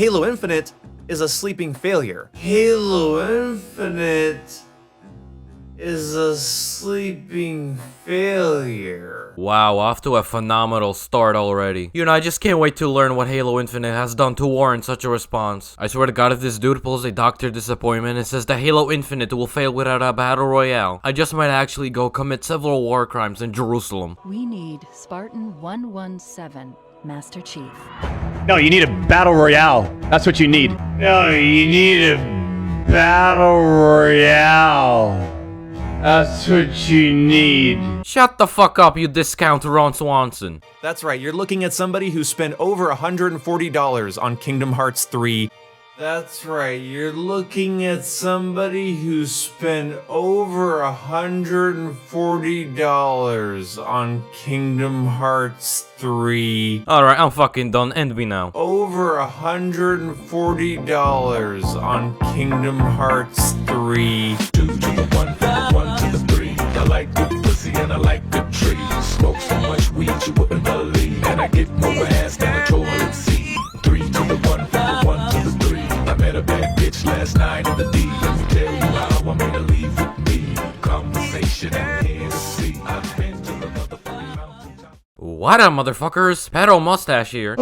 Halo Infinite is a sleeping failure. Halo Infinite is a sleeping failure. Wow, off to a phenomenal start already. You know, I just can't wait to learn what Halo Infinite has done to warrant such a response. I swear to God, if this dude pulls a Dr. Disappointment and says that Halo Infinite will fail without a battle royale, I just might actually go commit several war crimes in Jerusalem. We need Spartan 117, Master Chief. No, you need a battle royale. That's what you need. No, you need a battle royale. That's what you need. Shut the fuck up, you discount Ron Swanson. That's right, you're looking at somebody who spent over $140 on Kingdom Hearts 3. That's right, you're looking at somebody who spent over $140 on Kingdom Hearts 3. Alright, I'm fucking done. End me now. Over $140 on Kingdom Hearts 3. 2 to the 1, from the 1 to the 3. I like good pussy and I like good trees. Smoke so much weed you wouldn't believe. And I get more ass than a toilet seat. 3 to the 1, from the 1 to the 3. I met a bad bitch last night in the D. Let me tell you how I made her leave with me. Conversation and Hennessy. I've been to the motherfucking mountaintop. What up, motherfuckers? Pedo Mustache here.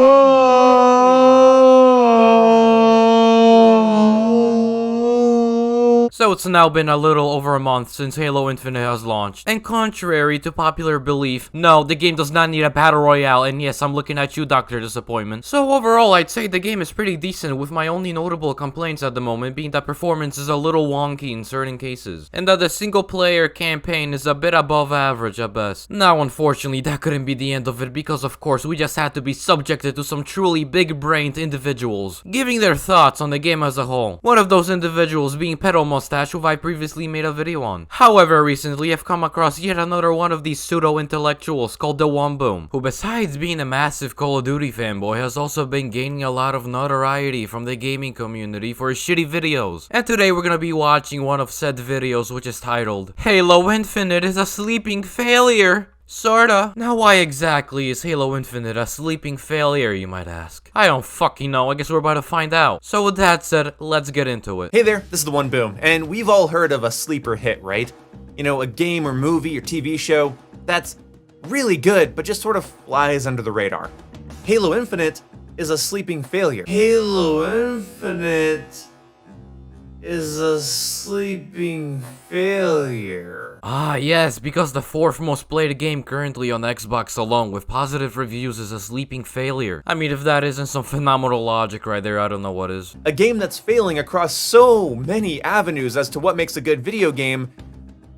So it's now been a little over a month since Halo Infinite has launched, and contrary to popular belief, no, the game does not need a battle royale, and yes, I'm looking at you, Dr. Disappointment. So overall, I'd say the game is pretty decent, with my only notable complaints at the moment being that performance is a little wonky in certain cases, and that the single player campaign is a bit above average at best. Now unfortunately, that couldn't be the end of it, because of course we just had to be subjected to some truly big-brained individuals, giving their thoughts on the game as a whole. One of those individuals being Pedo Mustache, who I previously made a video on. However, recently I've come across yet another one of these pseudo-intellectuals called Theoneboom, who besides being a massive Call of Duty fanboy has also been gaining a lot of notoriety from the gaming community for his shitty videos. And today we're gonna be watching one of said videos, which is titled, Halo Infinite is a sleeping failure. Sorta. Now why exactly is Halo Infinite a sleeping failure, you might ask? I don't fucking know, I guess we're about to find out. So with that said, let's get into it. Hey there, this is the One Boom, and we've all heard of a sleeper hit, right? You know, a game or movie or TV show that's really good, but just sort of flies under the radar. Halo Infinite is a sleeping failure. Halo Infinite is a sleeping failure. Ah yes, because the 4th most played game currently on Xbox alone with positive reviews is a sleeping failure. I mean, if that isn't some phenomenal logic right there, I don't know what is. A game that's failing across so many avenues as to what makes a good video game,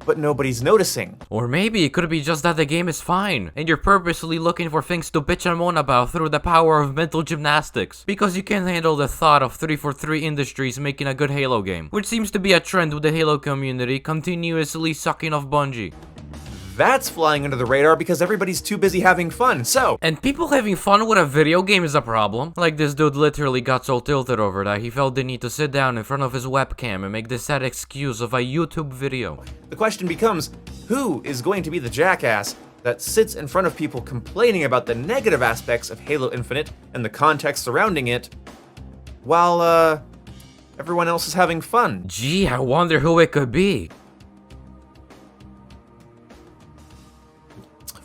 but nobody's noticing. Or maybe it could be just that the game is fine, and you're purposely looking for things to bitch and moan about through the power of mental gymnastics, because you can't handle the thought of 343 Industries making a good Halo game, which seems to be a trend with the Halo community continuously sucking off Bungie. That's flying under the radar because everybody's too busy having fun, so... And people having fun with a video game is a problem. Like this dude literally got so tilted over that he felt the need to sit down in front of his webcam and make the sad excuse of a YouTube video. The question becomes, who is going to be the jackass that sits in front of people complaining about the negative aspects of Halo Infinite and the context surrounding it, while, everyone else is having fun? Gee, I wonder who it could be.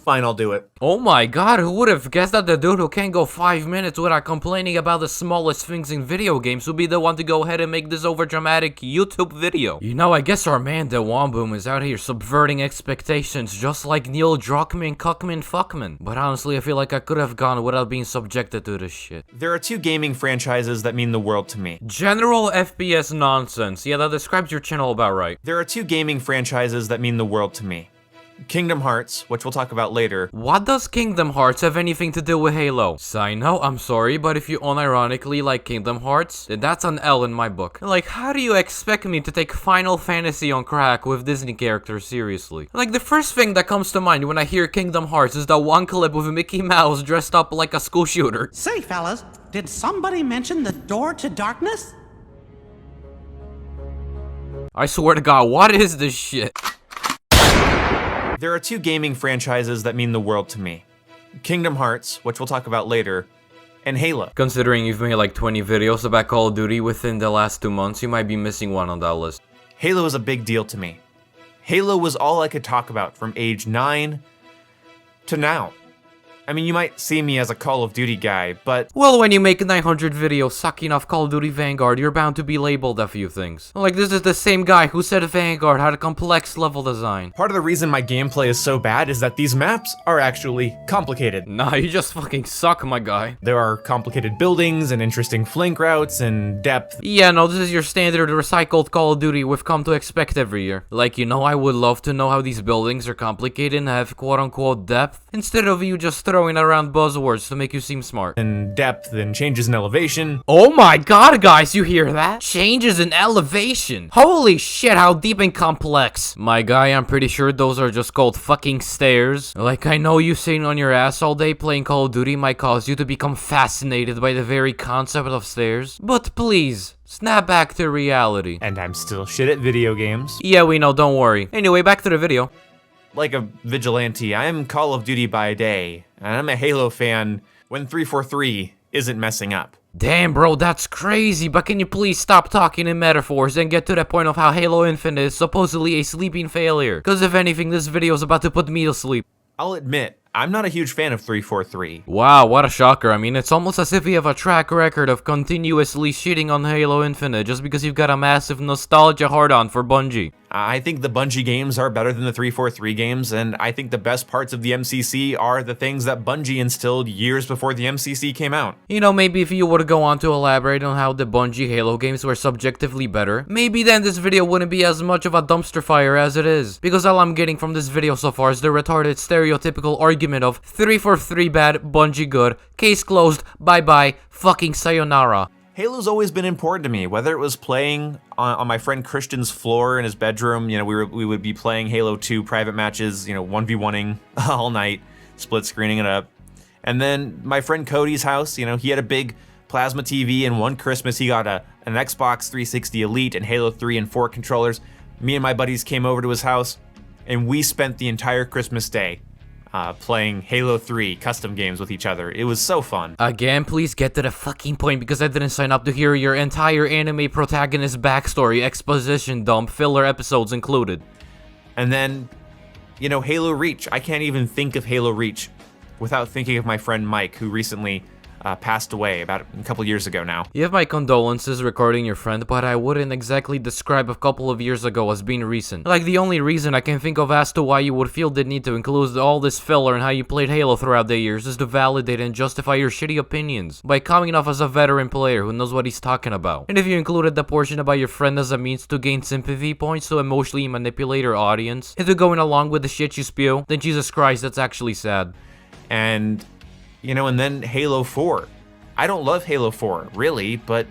Fine, I'll do it. Oh my god, who would have guessed that the dude who can't go 5 minutes without complaining about the smallest things in video games would be the one to go ahead and make this overdramatic YouTube video? You know, I guess our man Theoneboom is out here subverting expectations just like Neil Druckmann, Cuckman, Fuckman. But honestly, I feel like I could have gone without being subjected to this shit. There are 2 gaming franchises that mean the world to me. General FPS nonsense. Yeah, that describes your channel about right. There are 2 gaming franchises that mean the world to me. Kingdom Hearts, which we'll talk about later. What does Kingdom Hearts have anything to do with Halo? Side note, I'm sorry, but if you unironically like Kingdom Hearts, then that's an L in my book. Like, how do you expect me to take Final Fantasy on crack with Disney characters seriously? Like, the first thing that comes to mind when I hear Kingdom Hearts is that one clip with Mickey Mouse dressed up like a school shooter. Say, fellas, did somebody mention the door to darkness? I swear to God, what is this shit? There are 2 gaming franchises that mean the world to me. Kingdom Hearts, which we'll talk about later, and Halo. Considering you've made like 20 videos about Call of Duty within the last 2 months, you might be missing one on that list. Halo is a big deal to me. Halo was all I could talk about from age 9 to now. I mean, you might see me as a Call of Duty guy, but... Well, when you make 900 videos sucking off Call of Duty Vanguard, you're bound to be labeled a few things. Like, this is the same guy who said Vanguard had a complex level design. part of the reason my gameplay is so bad is that these maps are actually complicated. Nah, you just fucking suck, my guy. There are complicated buildings and interesting flank routes and depth. Yeah, no, this is your standard recycled Call of Duty we've come to expect every year. Like, you know, I would love to know how these buildings are complicated and have quote-unquote depth, instead of you just throwing around buzzwords to make you seem smart. And depth and changes in elevation. Oh my god, guys, you hear that? Changes in elevation. Holy shit, how deep and complex. My guy, I'm pretty sure those are just called fucking stairs. Like, I know you sitting on your ass all day playing Call of Duty might cause you to become fascinated by the very concept of stairs. But please, snap back to reality. And I'm still shit at video games. Yeah, we know, don't worry. Anyway, back to the video. Like a vigilante, I am Call of Duty by day, and I'm a Halo fan when 343 isn't messing up. Damn, bro, that's crazy, but can you please stop talking in metaphors and get to the point of how Halo Infinite is supposedly a sleeping failure? Because if anything, this video is about to put me to sleep. I'll admit, I'm not a huge fan of 343. Wow, what a shocker. I mean, it's almost as if you have a track record of continuously shitting on Halo Infinite just because you've got a massive nostalgia hard-on for Bungie. I think the Bungie games are better than the 343 games, and I think the best parts of the MCC are the things that Bungie instilled years before the MCC came out. You know, maybe if you were to go on to elaborate on how the Bungie Halo games were subjectively better, maybe then this video wouldn't be as much of a dumpster fire as it is. Because all I'm getting from this video so far is the retarded stereotypical argument of 343 bad, Bungie good, case closed, bye-bye, fucking sayonara. Halo's always been important to me, whether it was playing on my friend Christian's floor in his bedroom. You know, we would be playing Halo 2 private matches, you know, 1v1ing all night, split screening it up. And then my friend Cody's house, you know, he had a big plasma TV, and one Christmas he got an Xbox 360 Elite and Halo 3 and 4 controllers. Me and my buddies came over to his house, and we spent the entire Christmas day playing Halo 3 custom games with each other. It was so fun. Again, please get to the fucking point because I didn't sign up to hear your entire anime protagonist backstory, exposition dump, filler episodes included. And then, you know, Halo Reach. I can't even think of Halo Reach without thinking of my friend Mike, who recently passed away about a couple years ago now. You have my condolences regarding your friend, but I wouldn't exactly describe a couple of years ago as being recent. Like, the only reason I can think of as to why you would feel the need to include all this filler and how you played Halo throughout the years is to validate and justify your shitty opinions by coming off as a veteran player who knows what he's talking about. And if you included the portion about your friend as a means to gain sympathy points to emotionally manipulate your audience into going along with the shit you spew, then Jesus Christ, that's actually sad. And, you know, and then Halo 4. I don't love Halo 4, really, but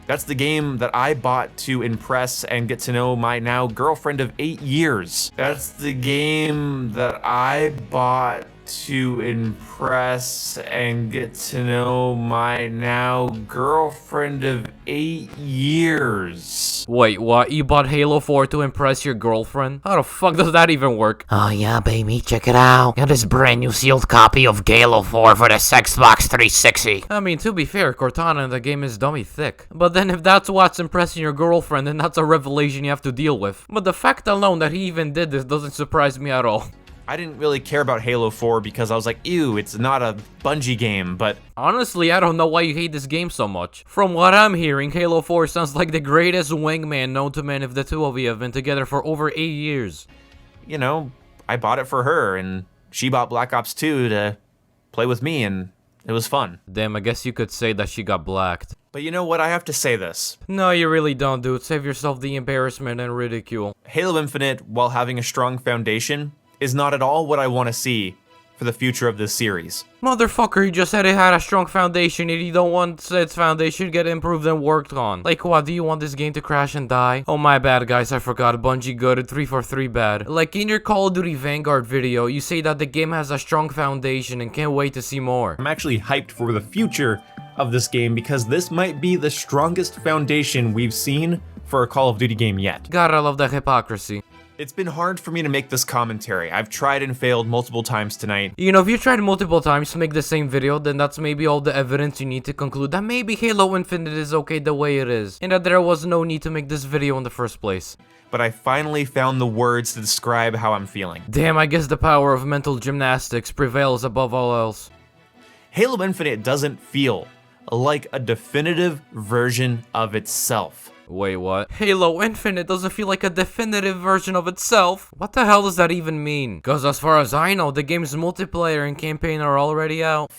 that's the game that I bought to impress and get to know my now girlfriend of 8 years. That's the game that I bought to impress and get to know my now girlfriend of 8 years. Wait, what? You bought Halo 4 to impress your girlfriend? How the fuck does that even work? Oh yeah, baby, check it out. Got this brand new sealed copy of Halo 4 for the Xbox 360. I mean, to be fair, Cortana in the game is dummy thick. But then if that's what's impressing your girlfriend, then that's a revelation you have to deal with. But the fact alone that he even did this doesn't surprise me at all. I didn't really care about Halo 4 because I was like, ew, it's not a Bungie game, but... Honestly, I don't know why you hate this game so much. From what I'm hearing, Halo 4 sounds like the greatest wingman known to man if the two of you have been together for over 8 years. You know, I bought it for her, and she bought Black Ops 2 to play with me, and it was fun. Damn, I guess you could say that she got blacked. But you know what, I have to say this. No, you really don't, dude. Save yourself the embarrassment and ridicule. Halo Infinite, while having a strong foundation, is not at all what I want to see for the future of this series. Motherfucker, you just said it had a strong foundation and you don't want its foundation to get improved and worked on. Like what, do you want this game to crash and die? Oh my bad guys, I forgot, Bungie good and 343 bad. Like in your Call of Duty Vanguard video, you say that the game has a strong foundation and can't wait to see more. I'm actually hyped for the future of this game because this might be the strongest foundation we've seen for a Call of Duty game yet. God, I love that hypocrisy. It's been hard for me to make this commentary. I've tried and failed multiple times tonight. You know, if you tried multiple times to make the same video, then that's maybe all the evidence you need to conclude that maybe Halo Infinite is okay the way it is, and that there was no need to make this video in the first place. But I finally found the words to describe how I'm feeling. Damn, I guess the power of mental gymnastics prevails above all else. Halo Infinite doesn't feel like a definitive version of itself. Wait, what? Halo Infinite doesn't feel like a definitive version of itself? What the hell does that even mean? Cause as far as I know, the game's multiplayer and campaign are already out.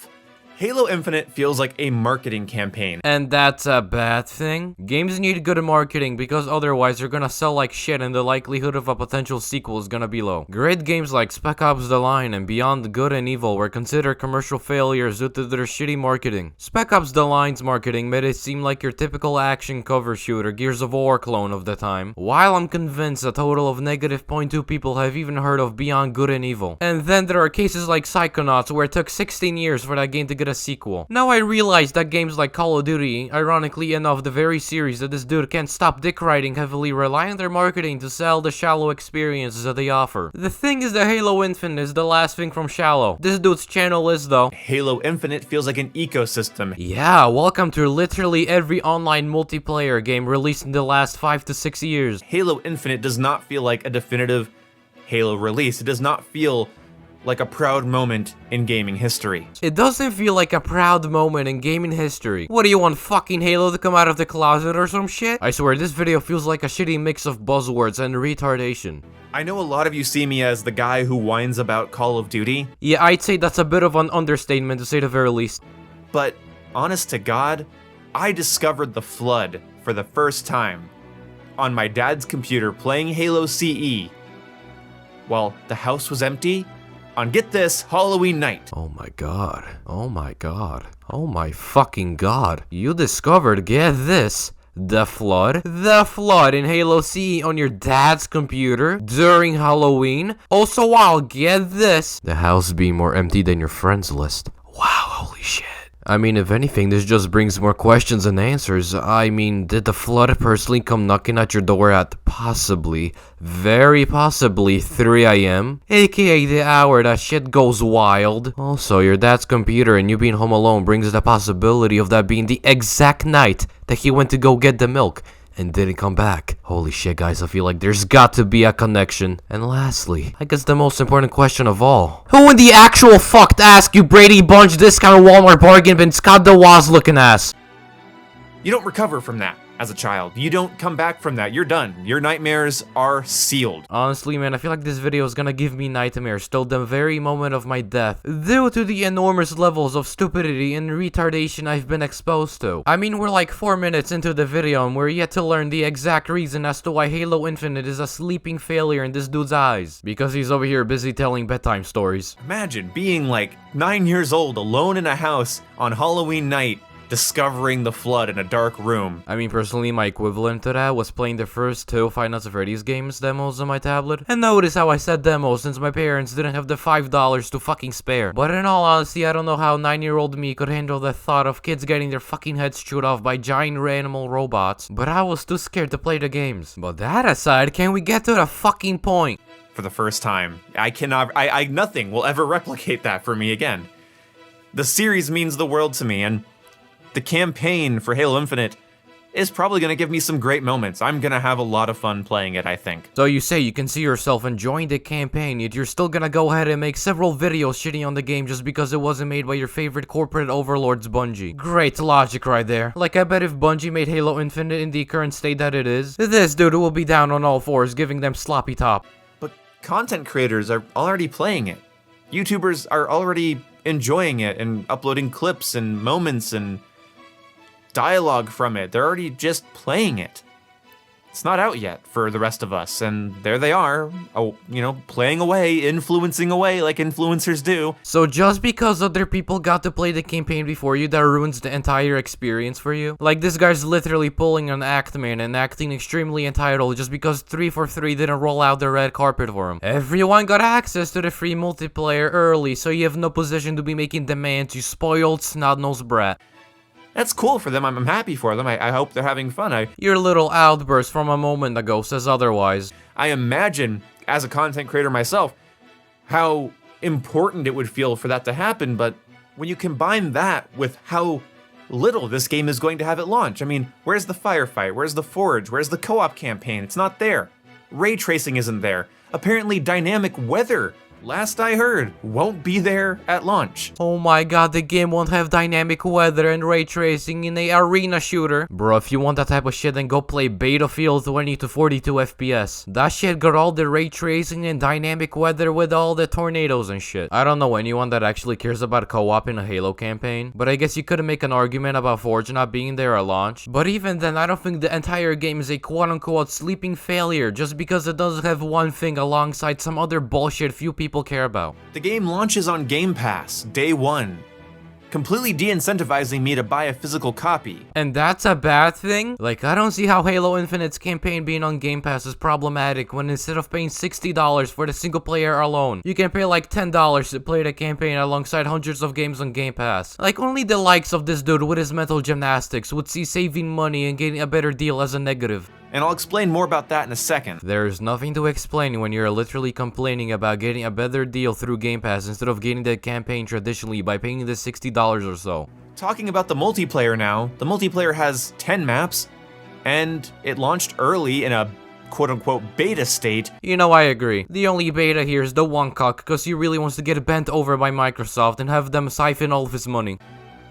Halo Infinite feels like a marketing campaign. And that's a bad thing? Games need good marketing because otherwise they're gonna sell like shit and the likelihood of a potential sequel is gonna be low. Great games like Spec Ops The Line and Beyond Good and Evil were considered commercial failures due to their shitty marketing. Spec Ops The Line's marketing made it seem like your typical action cover shooter Gears of War clone of the time, while I'm convinced a total of negative 0.2 people have even heard of Beyond Good and Evil. And then there are cases like Psychonauts where it took 16 years for that game to get a sequel. Now I realize that games like Call of Duty, ironically enough the very series that this dude can't stop dick riding heavily, rely on their marketing to sell the shallow experiences that they offer. The thing is that Halo Infinite is the last thing from shallow. This dude's channel is though. Halo Infinite feels like an ecosystem. Yeah, welcome to literally every online multiplayer game released in the last 5 to 6 years. Halo Infinite does not feel like a definitive Halo release. It does not feel like a proud moment in gaming history. It doesn't feel like a proud moment in gaming history. What do you want, fucking Halo to come out of the closet or some shit? I swear this video feels like a shitty mix of buzzwords and retardation. I know a lot of you see me as the guy who whines about Call of Duty, Yeah, I'd say that's a bit of an understatement to say the very least. but honest to God, I discovered the Flood for the first time on my dad's computer playing Halo CE while the house was empty on, get this, Halloween night. Oh my god. Oh my god. Oh my fucking god. You discovered, get this, the Flood? The Flood in Halo CE on your dad's computer during Halloween? Also, while, get this, the house being more empty than your friends list. Wow, holy shit. I mean, if anything, this just brings more questions than answers. I mean, did the Flood personally come knocking at your door at possibly, very possibly 3 AM? AKA the hour that shit goes wild. Also, your dad's computer and you being home alone brings the possibility of that being the exact night that he went to go get the milk and didn't come back. Holy shit, guys, I feel like there's got to be a connection. And lastly, I guess the most important question of all. Who in the actual fuck to ask you Brady Bunch discount Walmart bargain bin Scott DeWaz looking ass? You don't recover from that as a child. You don't come back from that. You're done. Your nightmares are sealed. Honestly, man, I feel like this video is gonna give me nightmares till the very moment of my death, due to the enormous levels of stupidity and retardation I've been exposed to. I mean, we're like 4 minutes into the video and we're yet to learn the exact reason as to why Halo Infinite is a sleeping failure in this dude's eyes. Because he's over here busy telling bedtime stories. Imagine being like 9 years old, alone in a house on Halloween night, discovering the Flood in a dark room. I mean, personally, my equivalent to that was playing the first 2 Five Nights at Freddy's games demos on my tablet. And notice how I said demos since my parents didn't have the $5 to fucking spare. But in all honesty, I don't know how 9-year-old me could handle the thought of kids getting their fucking heads chewed off by giant animal robots. But I was too scared to play the games. But that aside, can we get to the fucking point? For the first time. Nothing will ever replicate that for me again. The series means the world to me, and the campaign for Halo Infinite is probably going to give me some great moments. I'm going to have a lot of fun playing it, I think. So you say you can see yourself enjoying the campaign, yet you're still gonna go ahead and make several videos shitting on the game just because it wasn't made by your favorite corporate overlords, Bungie. Great logic right there. Like, I bet if Bungie made Halo Infinite in the current state that it is, this dude will be down on all fours giving them sloppy top. But content creators are already playing it. YouTubers are already enjoying it and uploading clips and moments and dialogue from it. They're already just playing it. It's not out yet for the rest of us, and there they are, playing away, influencing away like influencers do. So just because other people got to play the campaign before you, that ruins the entire experience for you? Like, this guy's literally pulling an act, man, and acting extremely entitled just because 343 didn't roll out the red carpet for him. Everyone got access to the free multiplayer early, so you have no position to be making demands, you spoiled snot-nosed brat. That's cool for them. I'm happy for them. I hope they're having fun. Your little outburst from a moment ago says otherwise. I imagine as a content creator myself, how important it would feel for that to happen, but when you combine that with how little this game is going to have at launch, I mean, where's the firefight? Where's the forge? Where's the co-op campaign? It's not there. Ray tracing isn't there. Apparently dynamic weather, last I heard, won't be there at launch. Oh my god, the game won't have dynamic weather and ray tracing in a arena shooter. Bro, if you want that type of shit, then go play Battlefield 20 to 42 FPS. That shit got all the ray tracing and dynamic weather with all the tornadoes and shit. I don't know anyone that actually cares about co-op in a Halo campaign, but I guess you could make an argument about Forge not being there at launch. But even then, I don't think the entire game is a quote-unquote sleeping failure just because it doesn't have one thing alongside some other bullshit few people care about. The game launches on Gamepass, day one, completely de-incentivizing me to buy a physical copy. And that's a bad thing? Like, I don't see how Halo Infinite's campaign being on Game Pass is problematic when instead of paying $60 for the single player alone, you can pay like $10 to play the campaign alongside hundreds of games on Game Pass. Like, only the likes of this dude with his mental gymnastics would see saving money and getting a better deal as a negative. And I'll explain more about that in a second. There's nothing to explain when you're literally complaining about getting a better deal through Game Pass instead of getting the campaign traditionally by paying the $60 or so. Talking about the multiplayer now, the multiplayer has 10 maps, and it launched early in a quote-unquote beta state. You know, I agree. The only beta here is the one cock because he really wants to get bent over by Microsoft and have them siphon all of his money.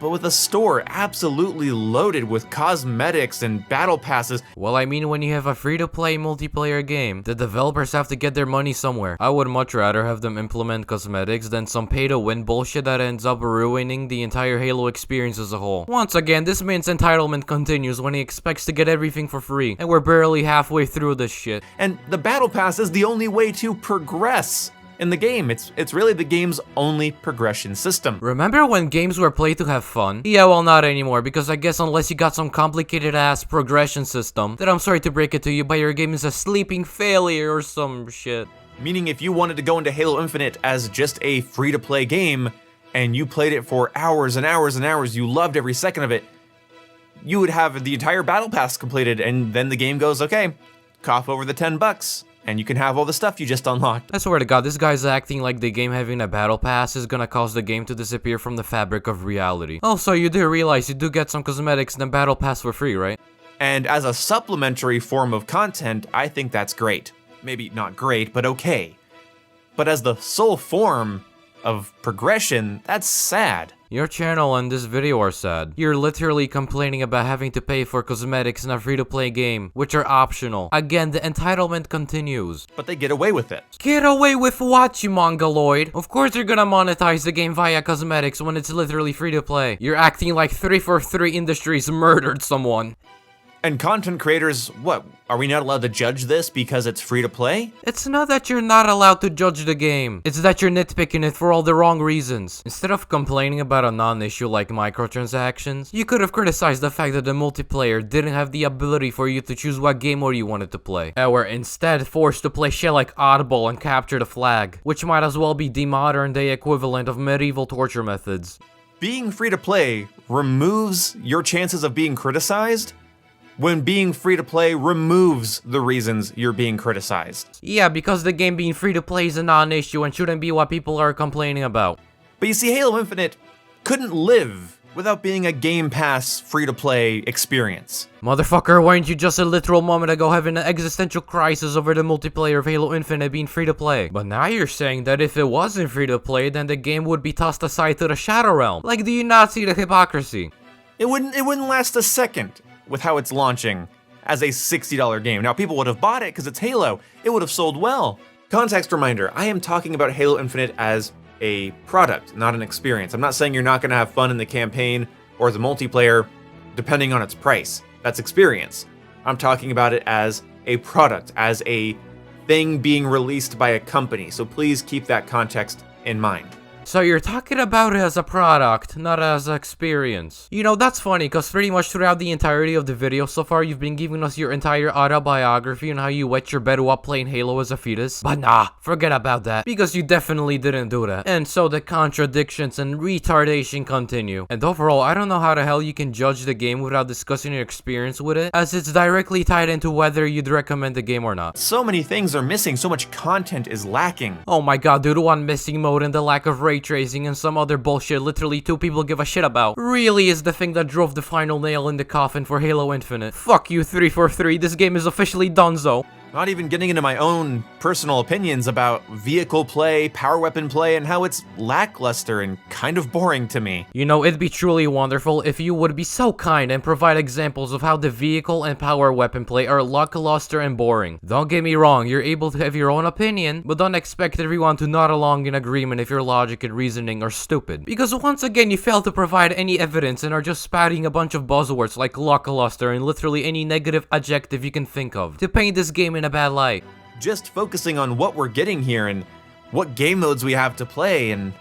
But with a store absolutely loaded with cosmetics and battle passes. Well, I mean, when you have a free-to-play multiplayer game, the developers have to get their money somewhere. I would much rather have them implement cosmetics than some pay-to-win bullshit that ends up ruining the entire Halo experience as a whole. Once again, this man's entitlement continues when he expects to get everything for free, and we're barely halfway through this shit. And the battle pass is the only way to progress in the game. It's really the game's only progression system. Remember when games were played to have fun? Yeah, well, not anymore, because I guess unless you got some complicated ass progression system, then I'm sorry to break it to you, but your game is a sleeping failure or some shit. Meaning if you wanted to go into Halo Infinite as just a free-to-play game, and you played it for hours and hours and hours, you loved every second of it, you would have the entire battle pass completed, and then the game goes, okay, cough over the $10. And you can have all the stuff you just unlocked. I swear to god, this guy's acting like the game having a battle pass is gonna cause the game to disappear from the fabric of reality. Also, you do realize you do get some cosmetics in the battle pass for free, right? And as a supplementary form of content, I think that's great. Maybe not great, but okay. But as the sole form of progression, that's sad. Your channel and this video are sad. You're literally complaining about having to pay for cosmetics in a free-to-play game, which are optional. Again, the entitlement continues. But they get away with it. Get away with what, you mongoloid? Of course they're gonna monetize the game via cosmetics when it's literally free-to-play. You're acting like 343 Industries murdered someone. And content creators, what? Are we not allowed to judge this because it's free to play? It's not that you're not allowed to judge the game. It's that you're nitpicking it for all the wrong reasons. Instead of complaining about a non-issue like microtransactions, you could have criticized the fact that the multiplayer didn't have the ability for you to choose what game mode you wanted to play. And were instead forced to play shit like Audible and Capture the Flag, which might as well be the modern day equivalent of medieval torture methods. Being free to play removes your chances of being criticized, when being free to play removes the reasons you're being criticized. Yeah, because the game being free to play is a non-issue and shouldn't be what people are complaining about. But you see, Halo Infinite couldn't live without being a Game Pass free to play experience. Motherfucker, weren't you just a literal moment ago having an existential crisis over the multiplayer of Halo Infinite being free to play? But now you're saying that if it wasn't free to play, then the game would be tossed aside to the Shadow Realm. Like, do you not see the hypocrisy? It wouldn't last a second with how it's launching as a $60 game. Now, people would have bought it because it's Halo. It would have sold well. Context reminder, I am talking about Halo Infinite as a product, not an experience. I'm not saying you're not going to have fun in the campaign or the multiplayer, depending on its price. That's experience. I'm talking about it as a product, as a thing being released by a company. So please keep that context in mind. So you're talking about it as a product, not as an experience. You know, that's funny, cause pretty much throughout the entirety of the video so far, you've been giving us your entire autobiography on how you wet your bed while playing Halo as a fetus. But nah, forget about that, because you definitely didn't do that. And so the contradictions and retardation continue. And overall, I don't know how the hell you can judge the game without discussing your experience with it, as it's directly tied into whether you'd recommend the game or not. So many things are missing, so much content is lacking. Oh my god, dude, one missing mode and the lack of ray tracing and some other bullshit literally 2 people give a shit about really is the thing that drove the final nail in the coffin for Halo Infinite. Fuck you 343, this game is officially donezo. Not even getting into my own personal opinions about vehicle play, power weapon play, and how it's lackluster and kind of boring to me. You know, it'd be truly wonderful if you would be so kind and provide examples of how the vehicle and power weapon play are lackluster and boring. Don't get me wrong, you're able to have your own opinion, but don't expect everyone to nod along in agreement if your logic and reasoning are stupid. Because once again, you fail to provide any evidence and are just spouting a bunch of buzzwords like lackluster and literally any negative adjective you can think of to paint this game in a bad light. Just focusing on what we're getting here and what game modes we have to play and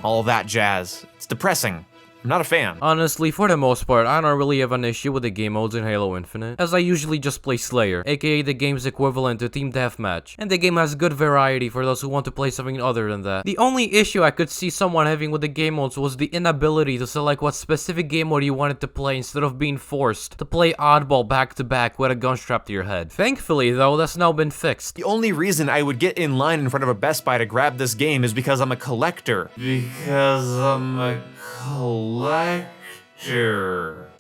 all that jazz. It's depressing. I'm not a fan. Honestly, for the most part, I don't really have an issue with the game modes in Halo Infinite, as I usually just play Slayer, aka the game's equivalent to Team Deathmatch, and the game has good variety for those who want to play something other than that. The only issue I could see someone having with the game modes was the inability to select what specific game mode you wanted to play instead of being forced to play oddball back to back with a gun strapped to your head. Thankfully though, that's now been fixed. The only reason I would get in line in front of a Best Buy to grab this game is because I'm a collector. Because I'm a collector.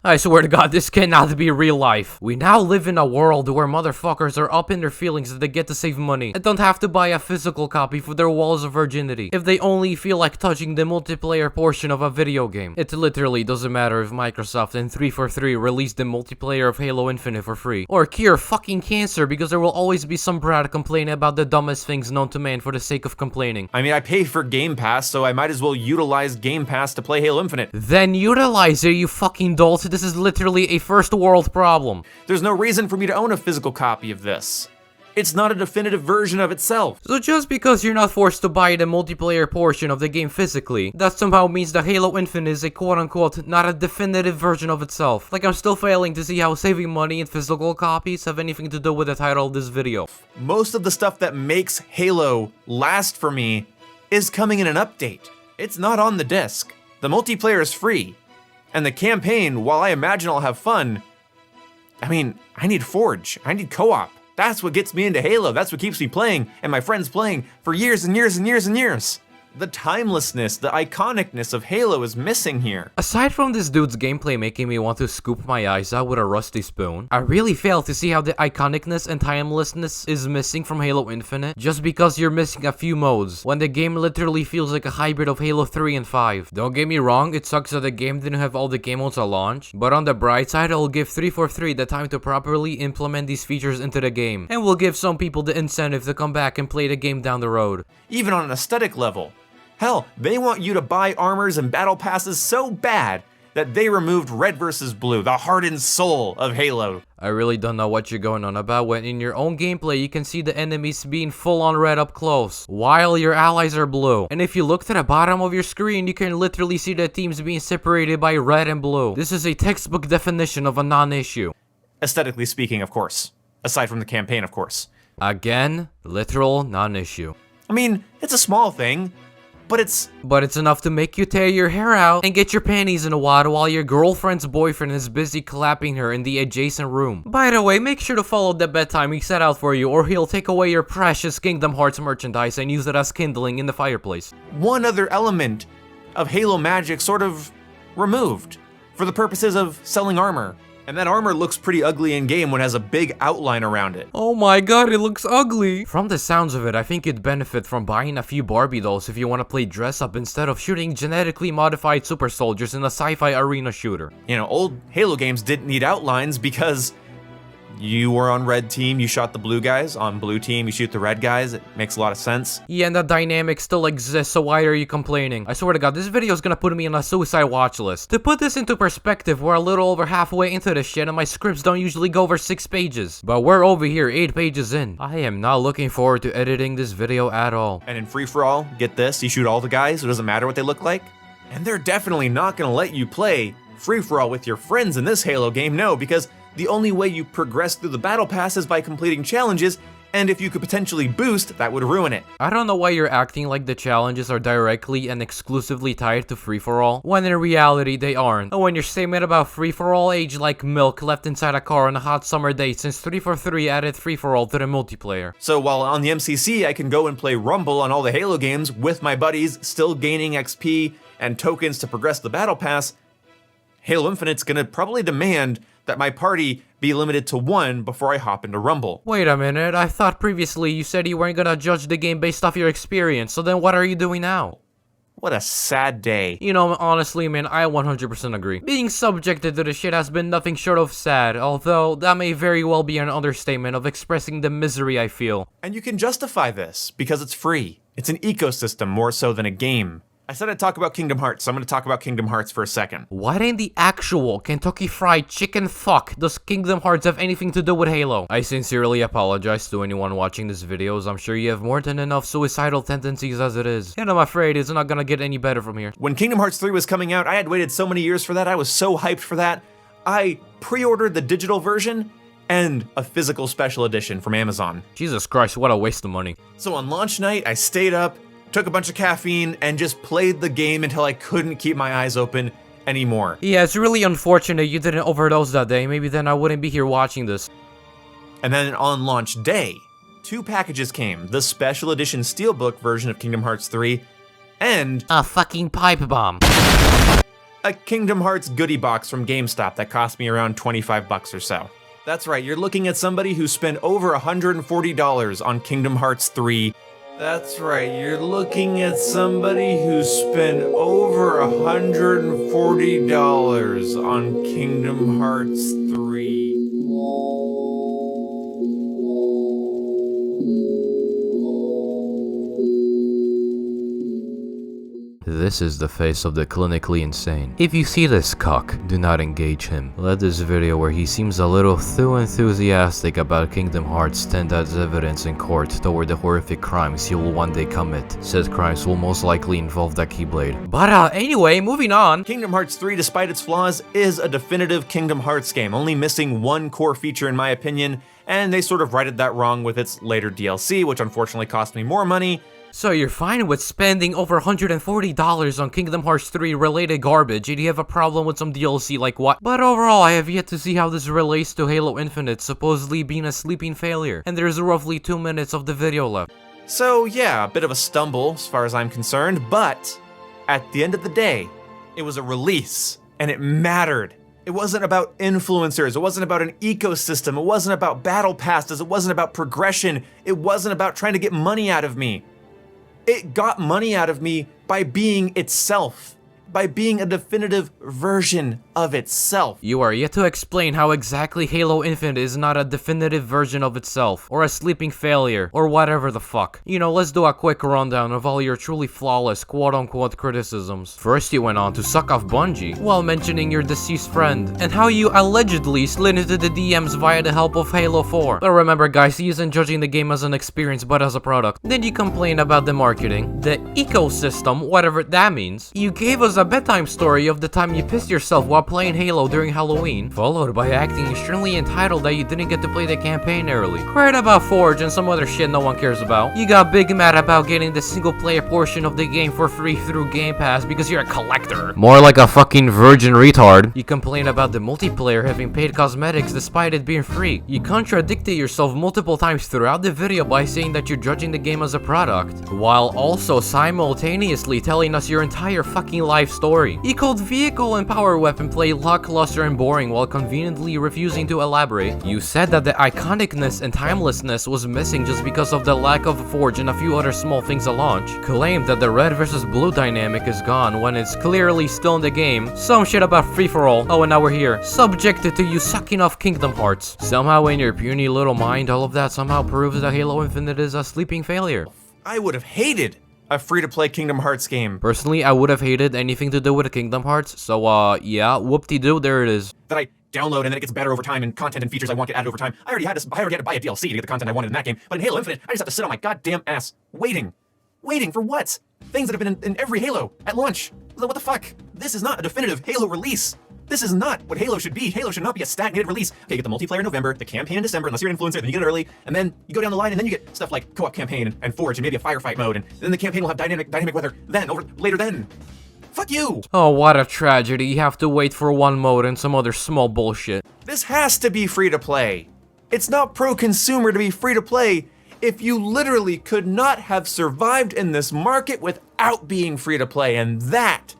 I swear to god, this cannot be real life. We now live in a world where motherfuckers are up in their feelings that they get to save money and don't have to buy a physical copy for their walls of virginity if they only feel like touching the multiplayer portion of a video game. It literally doesn't matter if Microsoft and 343 release the multiplayer of Halo Infinite for free, or cure fucking cancer, because there will always be some brat complaining about the dumbest things known to man for the sake of complaining. I mean, I pay for Gamepass, so I might as well utilize Gamepass to play Halo Infinite. Then utilize it, you fucking dolt. This is literally a first world problem. There's no reason for me to own a physical copy of this. It's not a definitive version of itself. So just because you're not forced to buy the multiplayer portion of the game physically, that somehow means that Halo Infinite is a quote-unquote not a definitive version of itself. Like, I'm still failing to see how saving money in physical copies have anything to do with the title of this video. Most of the stuff that makes Halo last for me is coming in an update. It's not on the disc. The multiplayer is free. And the campaign, while I imagine I'll have fun, I mean, I need Forge. I need co-op. That's what gets me into Halo. That's what keeps me playing, and my friends playing for years and years and years and years. The timelessness, the iconicness of Halo is missing here. Aside from this dude's gameplay making me want to scoop my eyes out with a rusty spoon, I really fail to see how the iconicness and timelessness is missing from Halo Infinite just because you're missing a few modes, when the game literally feels like a hybrid of Halo 3 and 5. Don't get me wrong, it sucks that the game didn't have all the game modes at launch, but on the bright side, it'll give 343 the time to properly implement these features into the game, and will give some people the incentive to come back and play the game down the road. Even on an aesthetic level. Hell, they want you to buy armors and battle passes so bad that they removed red versus blue, the heart and soul of Halo. I really don't know what you're going on about when in your own gameplay you can see the enemies being full on red up close, while your allies are blue. And if you look to the bottom of your screen, you can literally see the teams being separated by red and blue. This is a textbook definition of a non-issue. Aesthetically speaking, of course. Aside from the campaign, of course. Again, literal non-issue. I mean, it's a small thing. But it's enough to make you tear your hair out and get your panties in a wad while your girlfriend's boyfriend is busy clapping her in the adjacent room. By the way, make sure to follow the bedtime he set out for you, or he'll take away your precious Kingdom Hearts merchandise and use it as kindling in the fireplace. One other element of Halo magic sort of removed for the purposes of selling armor. And that armor looks pretty ugly in game when it has a big outline around it. Oh my god, it looks ugly. From the sounds of it, I think you'd benefit from buying a few Barbie dolls if you want to play dress up instead of shooting genetically modified super soldiers in a sci-fi arena shooter. You know, old Halo games didn't need outlines because You were on red team, you shot the blue guys. On blue team, you shoot the red guys. It makes a lot of sense. Yeah, and that dynamic still exists, so why are you complaining? I swear to God, this video is gonna put me on a suicide watch list. To put this into perspective, we're a little over halfway into this shit, and my scripts don't usually go over 6 pages. But we're over here 8 pages in. I am not looking forward to editing this video at all. And in free-for-all, get this, you shoot all the guys, it doesn't matter what they look like. And they're definitely not gonna let you play free-for-all with your friends in this Halo game, no, because the only way you progress through the battle pass is by completing challenges, and if you could potentially boost, that would ruin it. I don't know why you're acting like the challenges are directly and exclusively tied to free-for-all, when in reality they aren't. And when your statement about free-for-all aged like milk left inside a car on a hot summer day since 343 added free-for-all to the multiplayer. So while on the MCC, I can go and play Rumble on all the Halo games with my buddies, still gaining XP and tokens to progress the battle pass, Halo Infinite's gonna probably demand that my party be limited to 1 before I hop into Rumble. Wait a minute, I thought previously you said you weren't gonna judge the game based off your experience, so then what are you doing now? What a sad day. You know, honestly, man, I 100% agree. Being subjected to this shit has been nothing short of sad, although that may very well be an understatement of expressing the misery I feel. And you can justify this, because it's free. It's an ecosystem more so than a game. I said I'd talk about Kingdom Hearts, so I'm gonna talk about Kingdom Hearts for a second. Why didn't the actual Kentucky Fried Chicken fuck does Kingdom Hearts have anything to do with Halo? I sincerely apologize to anyone watching this video, as I'm sure you have more than enough suicidal tendencies as it is. And I'm afraid it's not gonna get any better from here. When Kingdom Hearts 3 was coming out, I had waited so many years for that, I was so hyped for that. I pre-ordered the digital version and a physical special edition from Amazon. Jesus Christ, what a waste of money. So on launch night, I stayed up, took a bunch of caffeine, and just played the game until I couldn't keep my eyes open anymore. Yeah, it's really unfortunate you didn't overdose that day. Maybe then I wouldn't be here watching this. And then on launch day, 2 packages came. The special edition Steelbook version of Kingdom Hearts 3, and A fucking pipe bomb. a Kingdom Hearts goodie box from GameStop that cost me around 25 bucks or so. That's right, you're looking at somebody who spent over $140 on Kingdom Hearts 3. That's right, you're looking at somebody who spent over $140 on Kingdom Hearts 3. This is the face of the clinically insane. If you see this cock, do not engage him. Let this video where he seems a little too enthusiastic about Kingdom Hearts stand as evidence in court toward the horrific crimes he will one day commit. Said crimes will most likely involve that Keyblade. But anyway, moving on. Kingdom Hearts 3, despite its flaws, is a definitive Kingdom Hearts game, only missing one core feature in my opinion, and they sort of righted that wrong with its later DLC, which unfortunately cost me more money. So you're fine with spending over $140 on Kingdom Hearts 3 related garbage, and you have a problem with some DLC like what? But overall, I have yet to see how this relates to Halo Infinite supposedly being a sleeping failure, and there's roughly 2 minutes of the video left. So yeah, a bit of a stumble as far as I'm concerned, but at the end of the day, it was a release, and it mattered. It wasn't about influencers, it wasn't about an ecosystem, it wasn't about battle passes, it wasn't about progression, it wasn't about trying to get money out of me. It got money out of me by being itself, by being a definitive version of itself. You are yet to explain how exactly Halo Infinite is not a definitive version of itself, or a sleeping failure, or whatever the fuck. You know, let's do a quick rundown of all your truly flawless quote-unquote criticisms. First, you went on to suck off Bungie, while mentioning your deceased friend, and how you allegedly slid into the DMs via the help of Halo 4. But remember guys, he isn't judging the game as an experience, but as a product. Then you complain about the marketing, the ecosystem, whatever that means. You gave us a bedtime story of the time you pissed yourself while playing Halo during Halloween, followed by acting extremely entitled that you didn't get to play the campaign early. Cried about Forge and some other shit no one cares about. You got big mad about getting the single player portion of the game for free through Gamepass because you're a collector. More like a fucking virgin retard. You complain about the multiplayer having paid cosmetics despite it being free. You contradicted yourself multiple times throughout the video by saying that you're judging the game as a product, while also simultaneously telling us your entire fucking life life story. He called vehicle and power weapon play lackluster and boring while conveniently refusing to elaborate. You said that the iconicness and timelessness was missing just because of the lack of a forge and a few other small things at launch. Claimed that the red versus blue dynamic is gone when it's clearly still in the game. Some shit about free-for-all. Oh, and now we're here. Subjected to you sucking off Kingdom Hearts. Somehow in your puny little mind, all of that somehow proves that Halo Infinite is a sleeping failure. I would have hated a free-to-play Kingdom Hearts game. Personally, I would have hated anything to do with Kingdom Hearts, so yeah, whoop-de-doo, there it is. That I download and then it gets better over time and content and features I want get added over time. I already had to buy a DLC to get the content I wanted in that game, but in Halo Infinite, I just have to sit on my goddamn ass, waiting. Waiting for what? Things that have been in every Halo at launch. What the fuck? This is not a definitive Halo release. This is not what Halo should be. Halo should not be a stagnated release. Okay, you get the multiplayer in November, the campaign in December, unless you're an influencer, then you get it early, and then you go down the line, and then you get stuff like co-op campaign and Forge, and maybe a firefight mode, and then the campaign will have dynamic weather later then. Fuck you! Oh, what a tragedy. You have to wait for one mode and some other small bullshit. This has to be free to play. It's not pro-consumer to be free to play if you literally could not have survived in this market without being free to play, and that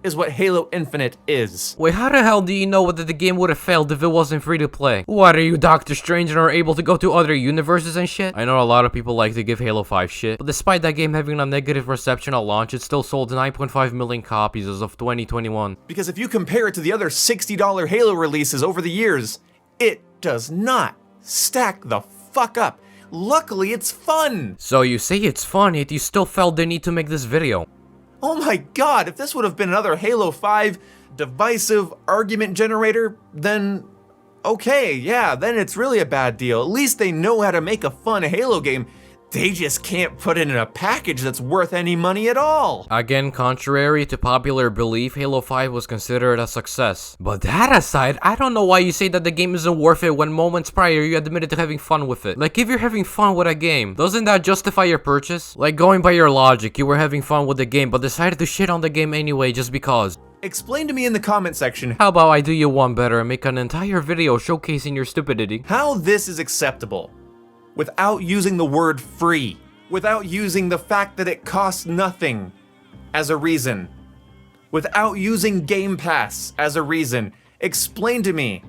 is what Halo Infinite is. Wait, how the hell do you know that the game would have failed if it wasn't free to play? What, are you Doctor Strange and are able to go to other universes and shit? I know a lot of people like to give Halo 5 shit, but despite that game having a negative reception at launch, it still sold 9.5 million copies as of 2021. Because if you compare it to the other $60 Halo releases over the years, it does not stack the fuck up. Luckily, it's fun. So you say it's fun, yet you still felt the need to make this video. Oh my god, if this would have been another Halo 5 divisive argument generator, then okay, yeah, then it's really a bad deal. At least they know how to make a fun Halo game. They just can't put it in a package that's worth any money at all. Again, contrary to popular belief, Halo 5 was considered a success. But that aside, I don't know why you say that the game isn't worth it when moments prior you admitted to having fun with it. Like, if you're having fun with a game, doesn't that justify your purchase? Like, going by your logic, you were having fun with the game but decided to shit on the game anyway just because. Explain to me in the comment section How about I do you one better and make an entire video showcasing your stupidity? how this is acceptable without using the word free, without using the fact that it costs nothing as a reason, without using Gamepass as a reason. Explain to me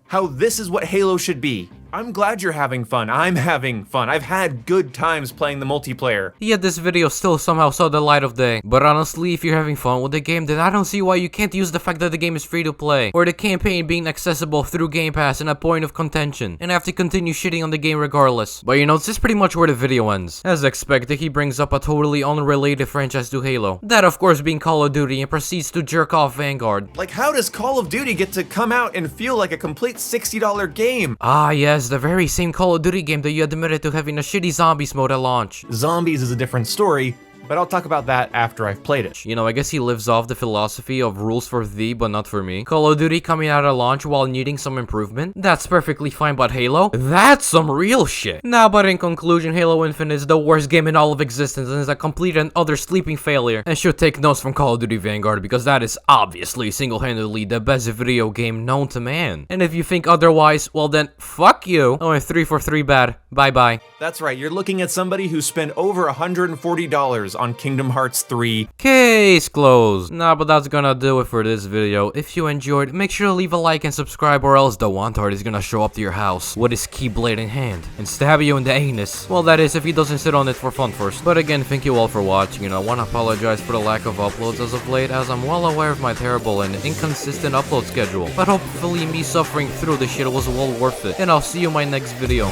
how this is what Halo should be. I'm glad you're having fun. I'm having fun. I've had good times playing the multiplayer. Yet this video still somehow saw the light of day. But honestly, if you're having fun with the game, then I don't see why you can't use the fact that the game is free to play, or the campaign being accessible through Game Pass and a point of contention, and have to continue shitting on the game regardless. But you know, this is pretty much where the video ends. As expected, he brings up a totally unrelated franchise to Halo. That of course being Call of Duty, and proceeds to jerk off Vanguard. Like, how does Call of Duty get to come out and feel like a complete $60 game? Ah yes, the very same Call of Duty game that you admitted to having a shitty zombies mode at launch. Zombies is a different story, but I'll talk about that after I've played it. You know, I guess he lives off the philosophy of rules for thee, but not for me. Call of Duty coming out at launch while needing some improvement? That's perfectly fine, but Halo? That's some real shit. Nah, but in conclusion, Halo Infinite is the worst game in all of existence and is a complete and utter sleeping failure. And should take notes from Call of Duty Vanguard, because that is obviously single-handedly the best video game known to man. And if you think otherwise, well then, fuck you. Oh, and 3 for 3 bad. Bye-bye. That's right, you're looking at somebody who spent over $140 on Kingdom Hearts 3. Case closed. Nah, but that's gonna do it for this video. If you enjoyed, make sure to leave a like and subscribe, or else the Wantard is gonna show up to your house with his keyblade in hand and stab you in the anus. Well, that is if he doesn't sit on it for fun first. But again, thank you all for watching, and I wanna apologize for the lack of uploads as of late, as I'm well aware of my terrible and inconsistent upload schedule. But hopefully me suffering through this shit was well worth it, and I'll see you in my next video.